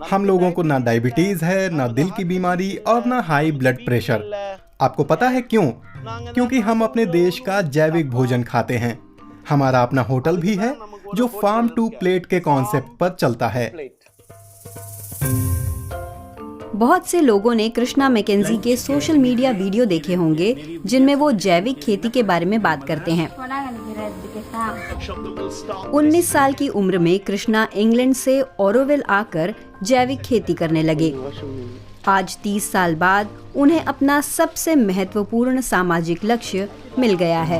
हम लोगों को ना डायबिटीज है, ना दिल की बीमारी और ना हाई ब्लड प्रेशर। आपको पता है क्यों? क्योंकि हम अपने देश का जैविक भोजन खाते हैं। हमारा अपना होटल भी है जो फार्म टू प्लेट के कॉन्सेप्ट पर चलता है। बहुत से लोगों ने कृष्णा मैकेंजी के सोशल मीडिया वीडियो देखे होंगे जिनमें वो जैविक खेती के बारे में बात करते हैं। 19 साल की उम्र में कृष्णा इंग्लैंड से ओरोविल आकर जैविक खेती करने लगे। आज 30 साल बाद उन्हें अपना सबसे महत्वपूर्ण सामाजिक लक्ष्य मिल गया है।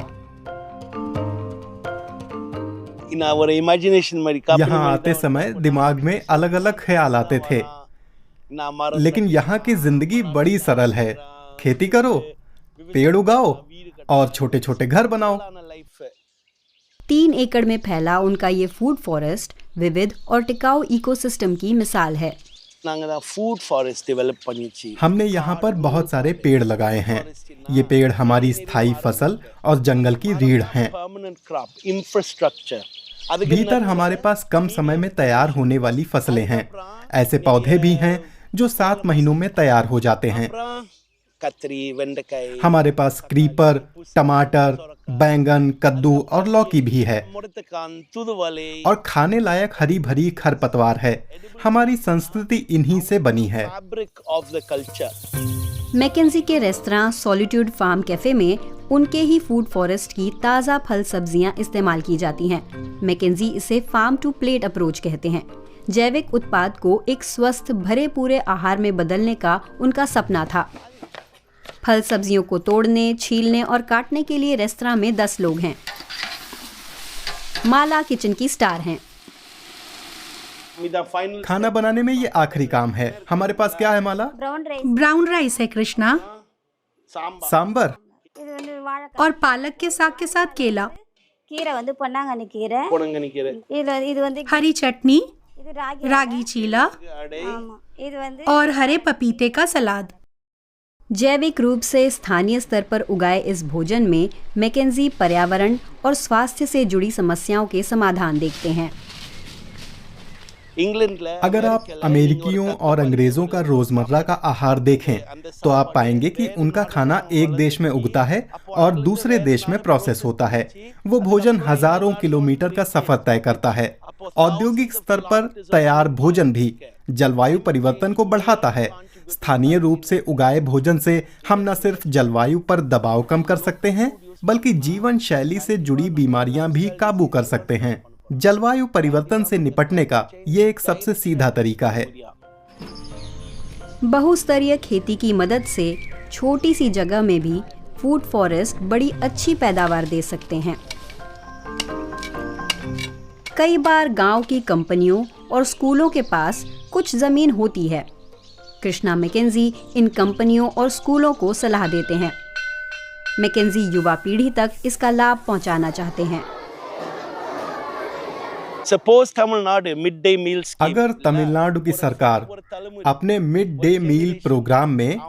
यहाँ आते समय दिमाग में अलग अलग ख्याल आते थे, लेकिन यहाँ की जिंदगी बड़ी सरल है। खेती करो, पेड़ उगाओ और छोटे छोटे घर बनाओ। 3 एकड़ में फैला उनका ये फूड फॉरेस्ट विविध और टिकाऊ इकोसिस्टम की मिसाल है। हमने यहाँ पर बहुत सारे पेड़ लगाए हैं। ये पेड़ हमारी स्थायी फसल और जंगल की रीढ़ हैं। भीतर हमारे पास कम समय में तैयार होने वाली फसलें हैं। ऐसे पौधे भी हैं जो 7 महीनों में तैयार हो जाते हैं। हमारे पास क्रीपर, टमाटर, बैंगन, कद्दू और लौकी भी है और खाने लायक हरी भरी खरपतवार है। हमारी संस्कृति इन्हीं से बनी है। मैकेंजी के रेस्तरां सॉलिट्यूड फार्म कैफे में उनके ही फूड फॉरेस्ट की ताज़ा फल सब्जियां इस्तेमाल की जाती हैं। मैकेंजी इसे फार्म टू प्लेट अप्रोच कहते हैं। जैविक उत्पाद को एक स्वस्थ भरे पूरे आहार में बदलने का उनका सपना था। फल सब्जियों को तोड़ने, छीलने और काटने के लिए रेस्तरां में 10 लोग हैं। माला किचन की स्टार हैं। खाना बनाने में ये आखिरी काम है। हमारे पास क्या है माला? ब्राउन राइस है कृष्णा, सांबर और पालक के साग के साथ केला, हरी चटनी, रागी चीला और हरे पपीते का सलाद। जैविक रूप से स्थानीय स्तर पर उगाए इस भोजन में मैकेंजी पर्यावरण और स्वास्थ्य से जुड़ी समस्याओं के समाधान देखते हैं। अगर आप अमेरिकियों और अंग्रेजों का रोजमर्रा का आहार देखें तो आप पाएंगे कि उनका खाना एक देश में उगता है और दूसरे देश में प्रोसेस होता है। वो भोजन हजारों किलोमीटर का सफर तय करता है। औद्योगिक स्तर पर तैयार भोजन भी जलवायु परिवर्तन को बढ़ाता है। स्थानीय रूप से उगाए भोजन से हम न सिर्फ जलवायु पर दबाव कम कर सकते हैं, बल्कि जीवन शैली से जुड़ी बीमारियां भी काबू कर सकते हैं। जलवायु परिवर्तन से निपटने का ये एक सबसे सीधा तरीका है। बहुस्तरीय खेती की मदद से छोटी सी जगह में भी फूड फॉरेस्ट बड़ी अच्छी पैदावार दे सकते हैं। कई बार गांव की कंपनियों और स्कूलों के पास कुछ जमीन होती है। कृष्णा मैकेंजी इन कंपनियों और स्कूलों को सलाह देते हैं। मैकेंजी युवा पीढ़ी तक इसका लाभ पहुंचाना चाहते हैं। अगर तमिलनाडु की सरकार अपने मिड डे मील प्रोग्राम में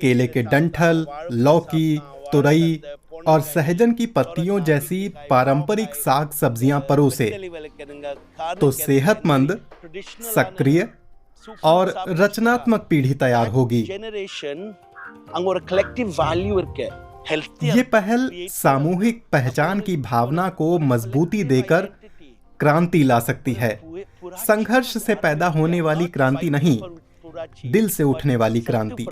केले के डंठल, लौकी, तुरई और सहजन की पत्तियों जैसी पारंपरिक साग सब्जियां परोसे तो सेहतमंद, सक्रिय और रचनात्मक पीढ़ी तैयार होगी। ये पहल सामूहिक पहचान की भावना को मजबूती देकर क्रांति ला सकती है। संघर्ष से पैदा होने वाली क्रांति नहीं, दिल से उठने वाली क्रांति।